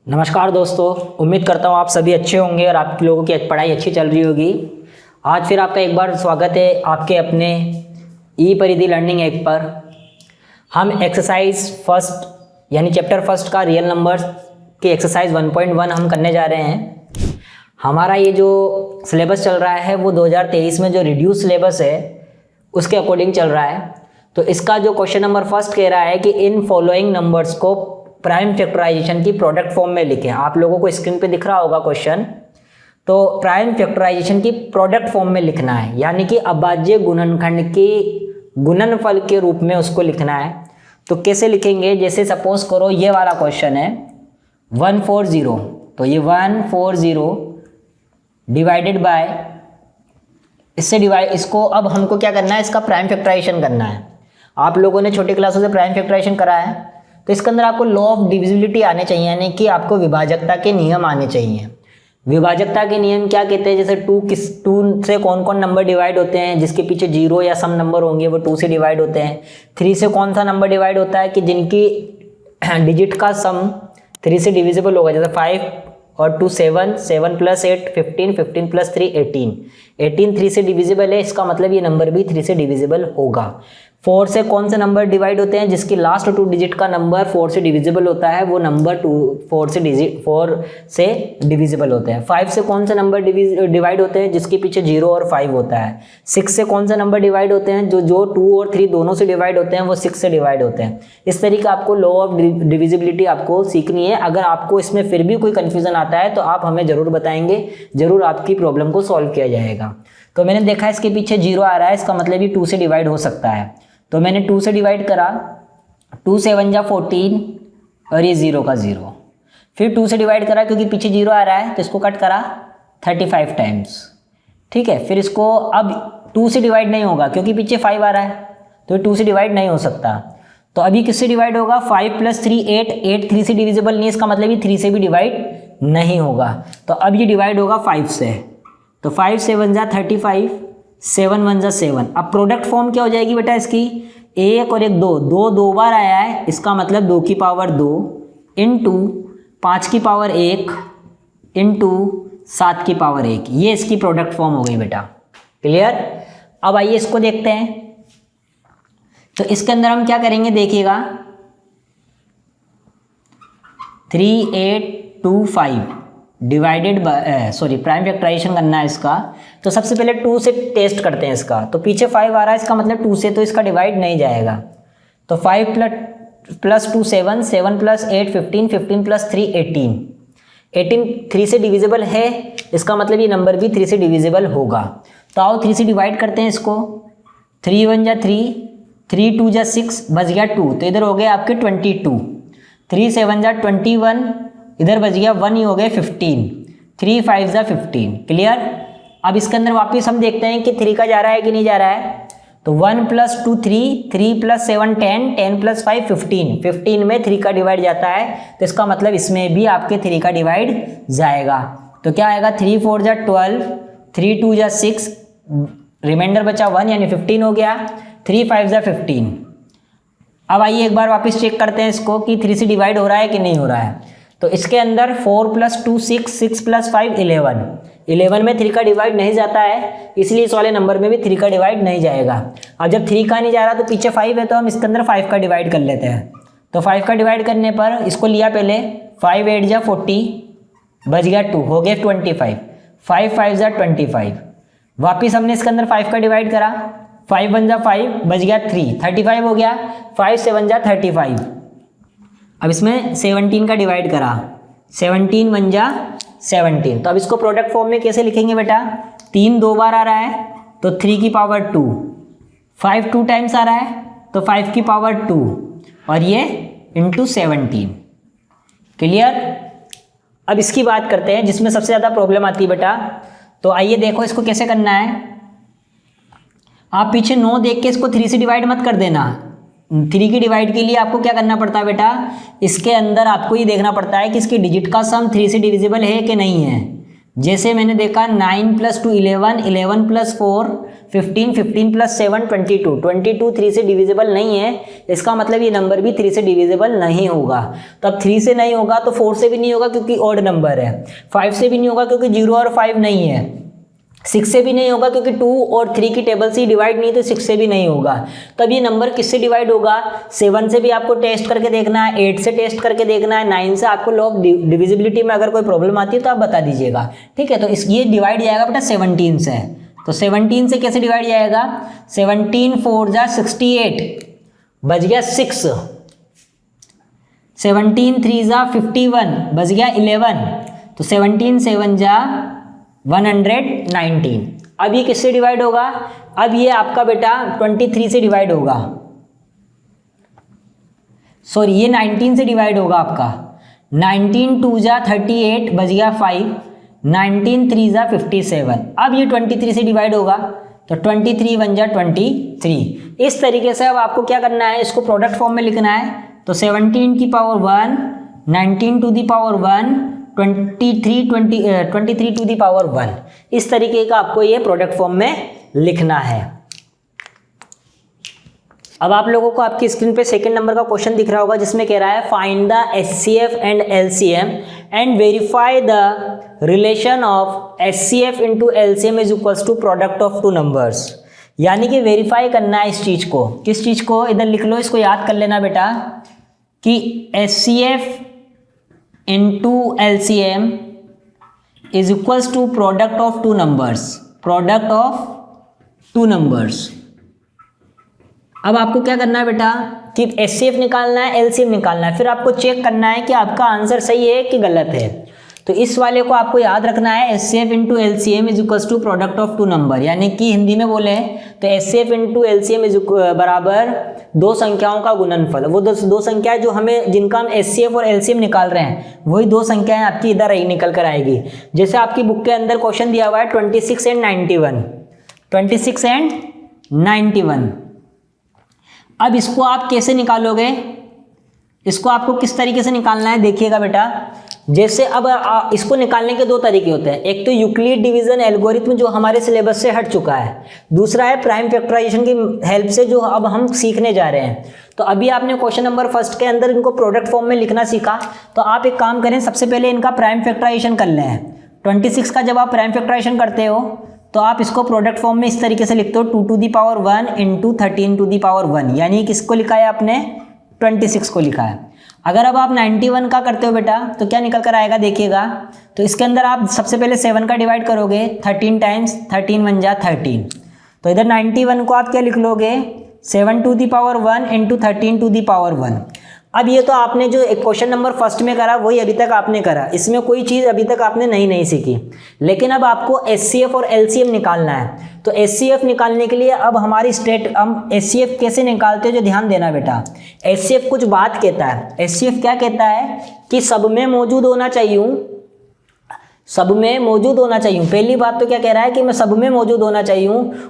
नमस्कार दोस्तों, उम्मीद करता हूँ आप सभी अच्छे होंगे और आप लोगों की पढ़ाई अच्छी चल रही होगी। आज फिर आपका एक बार स्वागत है आपके अपने ई परिधि लर्निंग ऐप पर। हम एक्सरसाइज फर्स्ट यानी चैप्टर फर्स्ट का रियल नंबर्स की एक्सरसाइज 1.1 हम करने जा रहे हैं। हमारा ये जो सिलेबस चल रहा है वो 2023 में जो रिड्यूस सिलेबस है उसके अकॉर्डिंग चल रहा है। तो इसका जो क्वेश्चन नंबर फर्स्ट कह रहा है कि इन फॉलोइंग नंबर्स को प्राइम फैक्टराइजेशन की प्रोडक्ट फॉर्म में लिखें। आप लोगों को स्क्रीन पे दिख रहा होगा क्वेश्चन। तो प्राइम फैक्टराइजेशन की प्रोडक्ट फॉर्म में लिखना है, यानी कि अभाज्य गुणनखंड के गुणनफल के रूप में उसको लिखना है। तो कैसे लिखेंगे, जैसे सपोज करो ये वाला क्वेश्चन है 140, तो ये 140 डिवाइडेड बाय इससे डिवाइड, इसको अब हमको क्या करना है, इसका प्राइम फैक्टराइजेशन करना है। आप लोगों ने छोटी क्लासों से प्राइम फैक्टराइजेशन करा है, तो इसके अंदर आपको लॉ ऑफ डिविजिबिलिटी आने चाहिए, यानी कि आपको विभाजकता के नियम आने चाहिए। विभाजकता के नियम क्या कहते हैं, जैसे 2 से कौन कौन नंबर डिवाइड होते हैं, जिसके पीछे 0 या सम नंबर होंगे वो 2 से डिवाइड होते हैं। 3 से कौन सा नंबर डिवाइड होता है कि जिनकी डिजिट का सम 3 से डिविजिबल होगा, जैसे 5 और 2 7, 7 + 8 15, 15 + 3 18, 18 3 से डिविजिबल है, इसका मतलब ये नंबर भी 3 से डिविजिबल होगा। 4 से कौन से नंबर डिवाइड होते हैं, जिसकी लास्ट 2 डिजिट का नंबर 4 से डिविजिबल होता है, वो नंबर 4 से डिविजिबल होते हैं। 5 से कौन से नंबर डिवाइड होते हैं, जिसके पीछे 0 और 5 होता है। 6 से कौन से नंबर डिवाइड होते हैं, जो 2 और 3 दोनों से डिवाइड होते हैं, वो 6 से डिवाइड होते हैं। इस तरीके आपको लॉ ऑफ डिविजिबिलिटी आपको सीखनी है। अगर आपको इसमें फिर भी कोई कन्फ्यूजन आता है तो आप हमें ज़रूर बताएंगे, ज़रूर आपकी प्रॉब्लम को सॉल्व किया जाएगा। तो मैंने देखा इसके पीछे 0 आ रहा है, इसका मतलब ये 2 से डिवाइड हो सकता है। तो मैंने 2 से डिवाइड करा, 2 7 = 14 और ये 0 का 0। फिर 2 से डिवाइड करा, क्योंकि पीछे 0 आ रहा है तो इसको कट करा 35 टाइम्स। ठीक है, फिर इसको अब 2 से डिवाइड नहीं होगा क्योंकि पीछे 5 आ रहा है, तो 2 से डिवाइड नहीं हो सकता। तो अभी किससे डिवाइड होगा, 5 + 3 8, 8 3 से डिविजिबल नहीं, इसका मतलब ये 3 से भी डिवाइड नहीं होगा। तो अब ये डिवाइड होगा 5 से, तो 5 7 = 35, 7 1 = 7। अब प्रोडक्ट फॉर्म क्या हो जाएगी बेटा इसकी, 1 और 1 2, 2 बार आया है, इसका मतलब 2 की पावर 2 इंटू 5 की पावर 1 इंटू 7 की पावर 1, ये इसकी प्रोडक्ट फॉर्म हो गई बेटा। क्लियर। अब आइए इसको देखते हैं। तो इसके अंदर हम क्या करेंगे देखिएगा, 3825 डिवाइडेड बाय प्राइम फैक्टराइजेशन करना है इसका। तो सबसे पहले 2 से टेस्ट करते हैं इसका। तो पीछे 5 आ रहा है, इसका मतलब 2 से तो इसका डिवाइड नहीं जाएगा। तो 5 + 2 7, 7 + 8 15, 15 + 3 18, 18 3 से डिविजिबल है, इसका मतलब ये नंबर भी 3 से डिविजिबल होगा। तो आओ 3 से डिवाइड करते हैं इसको। 3 1 = 3, 3 2 = 6, बच गया 2, तो इधर हो गए आपके 22। 3 7 = 21, इधर बच गया 1 ही हो गए 15, 3 5 = 15। क्लियर। अब इसके अंदर वापस हम देखते हैं कि 3 का जा रहा है कि नहीं जा रहा है। तो 1 + 2 3, 3 + 7 10, 10 + 5 15, 15 में 3 का डिवाइड जाता है, तो इसका मतलब इसमें भी आपके 3 का डिवाइड जाएगा। तो क्या आएगा, 3 4 = 12, 3 2 = 6, रिमाइंडर बचा 1 यानी 15 हो गया, 3 5 = 15। अब आइए एक बार वापस चेक करते हैं इसको कि 3 से डिवाइड हो रहा है कि नहीं हो रहा है। तो इसके अंदर 4 + 2 6, 6 + 5 11, 11 में 3 का डिवाइड नहीं जाता है, इसलिए इस वाले नंबर में भी 3 का डिवाइड नहीं जाएगा। अब जब 3 का नहीं जा रहा तो पीछे 5 है, तो हम इसके अंदर 5 का डिवाइड कर लेते हैं। तो 5 का डिवाइड करने पर इसको लिया पहले, 5 8 = 40, बच गया 2, हो गया 25, 5 5 = 25। वापिस हमने इसके अंदर 5 का डिवाइड करा, 5 1 = 5, बच गया 3, 35 हो गया, 5 7 = 35। अब इसमें 17 का डिवाइड करा, 17 1 = 17। तो अब इसको प्रोडक्ट फॉर्म में कैसे लिखेंगे बेटा, 3 2 बार आ रहा है तो 3 की पावर 2, 5 2 टाइम्स आ रहा है तो 5 की पावर 2, और ये इंटू 17। क्लियर। अब इसकी बात करते हैं जिसमें सबसे ज़्यादा प्रॉब्लम आती है बेटा। तो आइए देखो इसको कैसे करना है। आप पीछे 9 देख के इसको 3 से डिवाइड मत कर देना। 3 की डिवाइड के लिए आपको क्या करना पड़ता है बेटा, इसके अंदर आपको ये देखना पड़ता है कि इसकी डिजिट का सम 3 से डिविजिबल है कि नहीं है। जैसे मैंने देखा 9 + 2 11, 11 + 4 15, 15 + 7 22, 22 3 से डिविजिबल नहीं है, इसका मतलब ये नंबर भी 3 से डिविजिबल नहीं होगा। तो अब 3 से नहीं होगा तो 4 से भी नहीं होगा क्योंकि ऑड नंबर है, 5 से भी नहीं होगा क्योंकि 0 और 5 नहीं है, 6 से भी नहीं होगा क्योंकि 2 और 3 की टेबल से डिवाइड नहीं, तो 6 से भी नहीं होगा। तब ये नंबर किससे डिवाइड होगा? 7 से भी आपको टेस्ट करके देखना है, 8 से टेस्ट करके देखना है, 9 से। आपको लॉ ऑफ डिविजिबिलिटी में अगर कोई प्रॉब्लम आती है तो आप बता दीजिएगा, ठीक है। तो ये डिवाइड जाएगा बेटा 17 से। तो 17 से कैसे डिवाइड जाएगा? 17 4 जा 68, बच गया 6, 17 3 जा 51, बच गया 11, तो 17 7 जा 119। अब ये किससे डिवाइड होगा? अब ये आपका बेटा 23 से डिवाइड होगा, सॉरी ये 19 से डिवाइड होगा आपका। 19 2 जा 38, बच गया 5, 19 3 जा 57। अब ये 23 से डिवाइड होगा, तो 23 1 जा 23। इस तरीके से अब आपको क्या करना है, इसको प्रोडक्ट फॉर्म में लिखना है। तो 17 की power 1, 19 to the power 1, 23 to the power 1। इस तरीके का आपको ये प्रोडक्ट फॉर्म में लिखना है। अब आप लोगों को आपकी स्क्रीन पे सेकंड नंबर का क्वेश्चन दिख रहा होगा, जिसमें कह रहा है find the HCF and LCM and verify the relation of HCF into LCM is equals to product of two numbers. यानी कि वेरीफाई करना है इस चीज को। किस चीज को? इधर लिख लो, इसको याद कर लेना बेटा कि HCF into LCM is equals to product of two numbers, product of two numbers. अब आपको क्या करना है बेटा कि HCF निकालना है, LCM निकालना है, फिर आपको चेक करना है कि आपका आंसर सही है कि गलत है। तो इस वाले को आपको याद रखना है, HCF into LCM is equals to product of two number. यानी कि हिंदी में बोले तो HCF इंटू LCM इज बराबर दो संख्याओं का गुणनफल। वो दो संख्याएं जो हमें, जिनका हम HCF और LCM निकाल रहे हैं, वही दो संख्याएं आपकी इधर ही निकल कर आएगी। जैसे आपकी बुक के अंदर क्वेश्चन दिया हुआ है 26 एंड 91, 26 एंड 91। अब इसको आप कैसे निकालोगे? इसको आपको किस तरीके से निकालना है देखिएगा बेटा। जैसे अब इसको निकालने के दो तरीके होते हैं। एक तो यूक्लिड डिवीजन एल्गोरिथम जो हमारे सिलेबस से हट चुका है, दूसरा है प्राइम फैक्टराइजेशन की हेल्प से जो अब हम सीखने जा रहे हैं। तो अभी आपने क्वेश्चन नंबर फर्स्ट के अंदर इनको प्रोडक्ट फॉर्म में लिखना सीखा, तो आप एक काम करें, सबसे पहले इनका प्राइम फैक्टराइजेशन कर लें। 26 का जब आप प्राइम फैक्टराइजेशन करते हो तो आप इसको प्रोडक्ट फॉर्म में इस तरीके से लिखते हो 2 to the power 1 into 13 to the power 1। यानी किसको लिखा है आपने? 26 को लिखा है। अगर अब आप 91 का करते हो बेटा तो क्या निकल कर आएगा देखिएगा। तो इसके अंदर आप सबसे पहले 7 का डिवाइड करोगे 13 टाइम्स, 13 1 जा 13। तो इधर 91 को आप क्या लिख लोगे? 7 to the power 1 into 13 to the power 1। अब ये तो आपने जो एक क्वेश्चन नंबर फर्स्ट में करा वही अभी तक आपने करा, इसमें कोई चीज़ अभी तक आपने नहीं सीखी। लेकिन अब आपको HCF और LCM निकालना है। तो HCF निकालने के लिए अब हमारी हम HCF कैसे निकालते हो जो ध्यान देना बेटा। HCF कुछ बात कहता है। HCF क्या कहता है कि सब में मौजूद होना चाहिए, सब में मौजूद होना चाहिए। पहली बात तो क्या कह रहा है कि मैं सब में मौजूद होना चाहिए,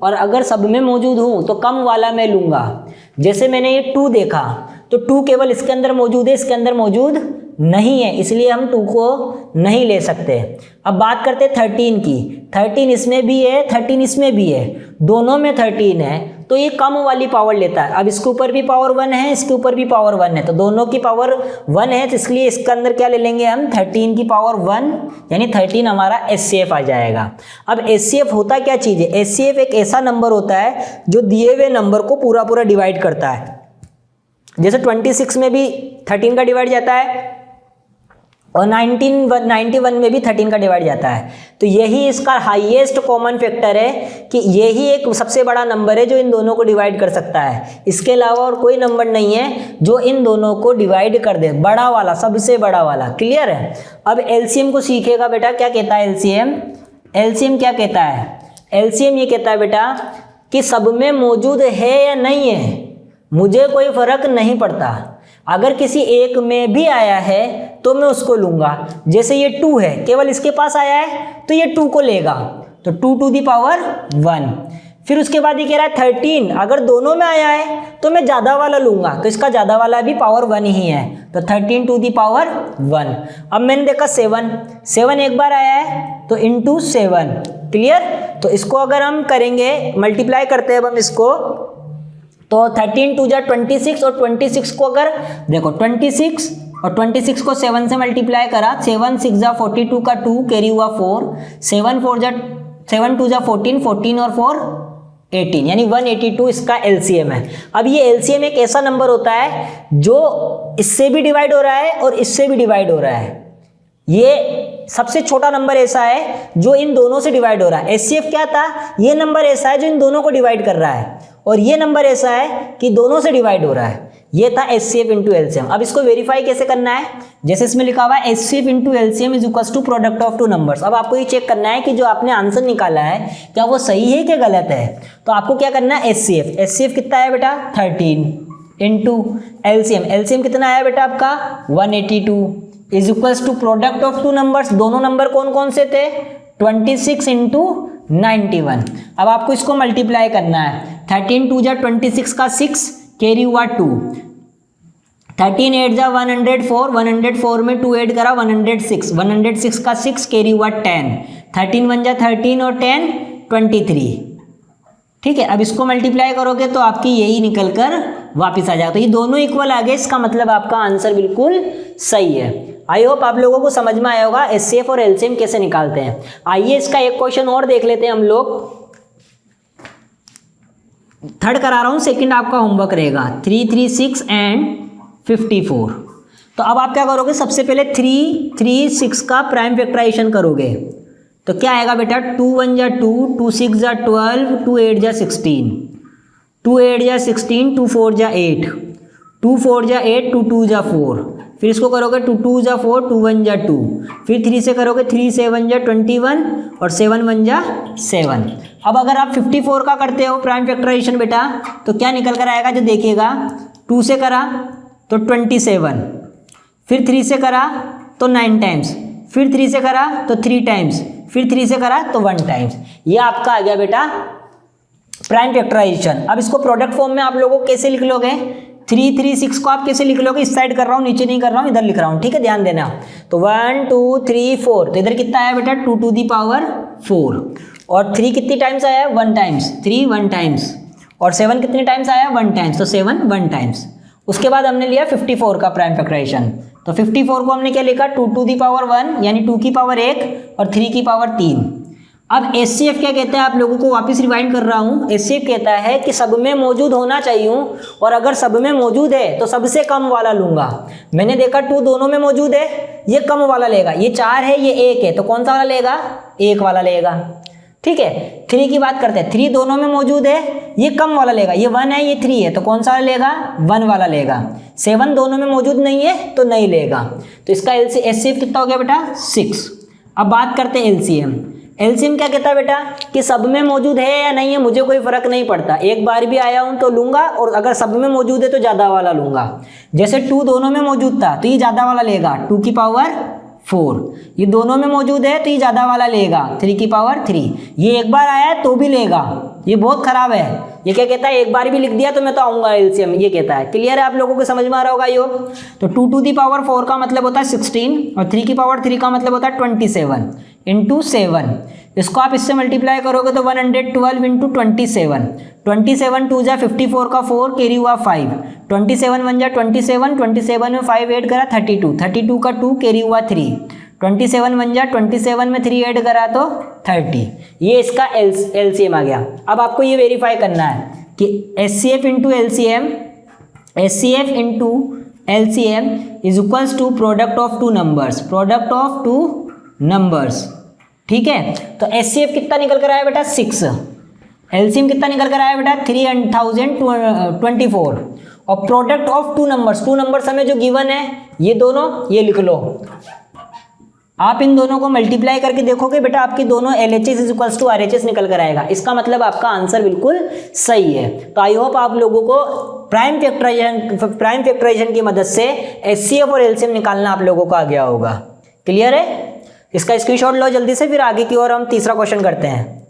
और अगर सब में मौजूद हूँ तो कम वाला मैं लूँगा। जैसे मैंने ये 2 देखा तो 2 केवल इसके अंदर मौजूद है, इसके अंदर मौजूद नहीं है, इसलिए हम 2 को नहीं ले सकते। अब बात करते हैं 13 की। 13 इसमें भी है, 13 इसमें भी है, दोनों में 13 है, तो ये कम वाली पावर लेता है। अब इसके ऊपर भी पावर 1 है, इसके ऊपर भी पावर 1 है, तो दोनों की पावर 1 है, तो इसलिए इसके अंदर क्या ले लेंगे हम? 13 की पावर 1, यानी 13 हमारा HCF आ जाएगा। अब HCF होता क्या चीज़ है? HCF एक ऐसा नंबर होता है जो दिए हुए नंबर को पूरा डिवाइड करता है। जैसे 26 में भी 13 का डिवाइड जाता है, और 91 में भी 13 का डिवाइड जाता है। तो यही इसका हाईएस्ट कॉमन फैक्टर है कि यही एक सबसे बड़ा नंबर है जो इन दोनों को डिवाइड कर सकता है। इसके अलावा और कोई नंबर नहीं है जो इन दोनों को डिवाइड कर दे, बड़ा वाला, सबसे बड़ा वाला। क्लियर है? अब LCM को सीखेगा बेटा। क्या कहता है LCM? LCM क्या कहता है? LCM ये कहता है बेटा कि सब में मौजूद है या नहीं है, मुझे कोई फर्क नहीं पड़ता। अगर किसी एक में भी आया है तो मैं उसको लूंगा। जैसे ये 2 है, केवल इसके पास आया है तो ये 2 को लेगा, तो 2 टू दी पावर 1। फिर उसके बाद ये कह रहा है 13, अगर दोनों में आया है तो मैं ज़्यादा वाला लूँगा, तो इसका ज़्यादा वाला भी पावर 1 ही है, तो 13 टू दी पावर 1। अब मैंने देखा 7 एक बार आया है तो इंटू 7, क्लियर। तो इसको अगर हम करेंगे, मल्टीप्लाई करते हैं अब हम इसको, तो 13 टू जा 26, और 26 को अगर देखो 26 और 26 को 7 से मल्टीप्लाई करा, 7 6 जा 42 का 2 कैरी हुआ 4, 7 2 जा 14, 14 और 4 18, यानी 182 इसका एलसीएम है। अब ये एलसीएम एक ऐसा नंबर होता है जो इससे भी डिवाइड हो रहा है और इससे भी डिवाइड हो रहा है। ये सबसे छोटा नंबर ऐसा है जो इन दोनों से डिवाइड हो रहा है। एचसीएफ क्या था, ये नंबर ऐसा है जो इन दोनों को डिवाइड कर रहा है, और ये नंबर ऐसा है कि दोनों से डिवाइड हो रहा है। ये था एचसीएफ इंटू एलसीएम। अब इसको वेरीफाई कैसे करना है, जैसे इसमें लिखा हुआ है HCF into LCM is equal to product of two numbers. अब आपको ये चेक करना है कि जो आपने आंसर निकाला है क्या वो सही है क्या गलत है। तो आपको क्या करना है, एचसीएफ, एचसीएफ कितना है बेटा 13 इंटू एलसीएम, एलसीएम कितना आया बेटा आपका 182 is equals to product of two numbers. दोनों नंबर कौन कौन से थे, 26 इंटू 91। अब आपको इसको मल्टीप्लाई करना है, 13 2 जा 26 का 6 कैरी हुआ 2, 13 8 जा 104, 104 में 2 ऐड करा 106, 106 का 6 कैरी हुआ 10, 13 1 जा 13 और 10 23। ठीक है, अब इसको मल्टीप्लाई करोगे तो आपकी यही निकल कर वापिस आ जाएगा। तो ये दोनों इक्वल आ गए, इसका मतलब आपका आंसर बिल्कुल सही है। आई होप आप लोगों को समझ में आया होगा एचसीएफ और एलसीएम कैसे निकालते हैं। आइए इसका एक क्वेश्चन और देख लेते हैं हम लोग। थर्ड करा रहा हूं, सेकंड आपका होमवर्क रहेगा 3 3 6 एंड 54। तो अब आप क्या करोगे, सबसे पहले 3 3 6 का प्राइम फैक्टराइजेशन करोगे, तो क्या आएगा बेटा 2 1 जा 2, 2 6 जा 12, 2 8 जा 16, 2 8 जा 16, 2 4 जा 8, 2 4 जा 8, 2 2 जा 4, फिर इसको करोगे 2 2 जा 4, 2 1 जा 2, फिर 3 से करोगे 3 7 जा 21 और 7 1 जा 7। अब अगर आप 54 का करते हो प्राइम फैक्टराइजेशन बेटा, तो क्या निकल कर आएगा जो देखिएगा, 2 से करा तो 27, फिर 3 से करा तो 9 टाइम्स, फिर 3 से करा तो 3 टाइम्स, फिर 3 से करा तो 1 टाइम्स। ये आपका आ गया बेटा प्राइम फैक्टराइजेशन। अब इसको प्रोडक्ट फॉर्म में आप लोगों को कैसे लिख लोगे, 3 3 6 को आप कैसे लिख लोगे, इस साइड कर रहा हूँ, नीचे नहीं कर रहा हूँ, इधर लिख रहा हूँ, ठीक है, ध्यान देना। तो 1 2 3 4, तो इधर कितना आया बेटा 2 टू दी पावर 4, और 3 कितनी टाइम्स आया 1 टाइम्स, 3 1 टाइम्स, और 7 कितने टाइम्स आया 1 टाइम्स, तो 7 1 टाइम्स। उसके बाद हमने लिया 54 का प्राइम फैक्टराइजेशन, तो 54 को हमने क्या लिखा 2 टू दी पावर 1, यानी 2 की पावर 1 और 3 की पावर 3। अब एचसीएफ क्या कहता है, आप लोगों को वापस रिवाइंड कर रहा हूँ। एचसीएफ कहता है कि सब में मौजूद होना चाहिए, और अगर सब में मौजूद है तो सबसे कम वाला लूंगा। मैंने देखा 2 दोनों में मौजूद है, ये कम वाला लेगा, ये 4 है ये 1 है, तो कौन सा वाला लेगा, 1 वाला लेगा। ठीक है, 3 की बात करते हैं, 3 दोनों में मौजूद है, ये कम वाला लेगा, ये 1 है ये 3 है, तो कौन सा वाला लेगा, 1 वाला लेगा। 7 दोनों में मौजूद नहीं है तो नहीं लेगा। तो इसका एचसीएफ कितना हो गया बेटा 6। अब बात करते हैं एलसीएम। एलसीएम क्या कहता है बेटा कि सब में मौजूद है या नहीं है मुझे कोई फर्क नहीं पड़ता, एक बार भी आया हूं तो लूंगा, और अगर सब में मौजूद है तो ज्यादा वाला लूंगा। जैसे 2 दोनों में मौजूद था तो ये ज्यादा वाला लेगा 2 की पावर 4, ये दोनों में मौजूद है तो ये ज्यादा वाला लेगा 3 की पावर 3, ये एक बार आया है तो भी लेगा, ये बहुत खराब है। ये क्या कहता है, एक बार भी लिख दिया तो मैं तो आऊंगा एलसीएम, ये कहता है। क्लियर है, आप लोगों को समझ में आ रहा होगा ये। तो 2 टू दी पावर 4 का मतलब होता है 16, और 3 की पावर 3 का मतलब होता है 27 इंटू 7। इसको आप इससे मल्टीप्लाई करोगे तो 112 इंटू 27, 27 2 जा 54 का 4 कैरी हुआ 5, 27 1 जा 27, 27 में 5 ऐड करा 32, 32 का 2 कैरी हुआ 3, 27 1 जा 27 में 3 ऐड करा तो 30। ये इसका एलसीएम आ गया। अब आपको ये वेरीफाई करना है कि HCF into LCM, HCF into LCM is equals to product of two numbers, product of two numbers. ठीक है, तो एचसीएफ कितना निकल कर आया बेटा 6, एलसीएम कितना निकल कर आया बेटा 3024, और प्रोडक्ट ऑफ टू नंबर्स हमें जो गिवन है ये दोनों, ये लिख लो। आप इन दोनों को मल्टीप्लाई करके देखोगे बेटा आपके दोनों LHS is equals to RHS निकल कर आएगा। इसका मतलब आपका आंसर बिल्कुल सही है। तो आई होप आप लोगों को प्राइम फैक्टराइजेशन की मदद से एचसीएफ और एलसीएम निकालना आप लोगों को आ गया होगा। क्लियर है, इसका स्क्रीनशॉट लो जल्दी से, फिर आगे की ओर हम तीसरा क्वेश्चन करते हैं।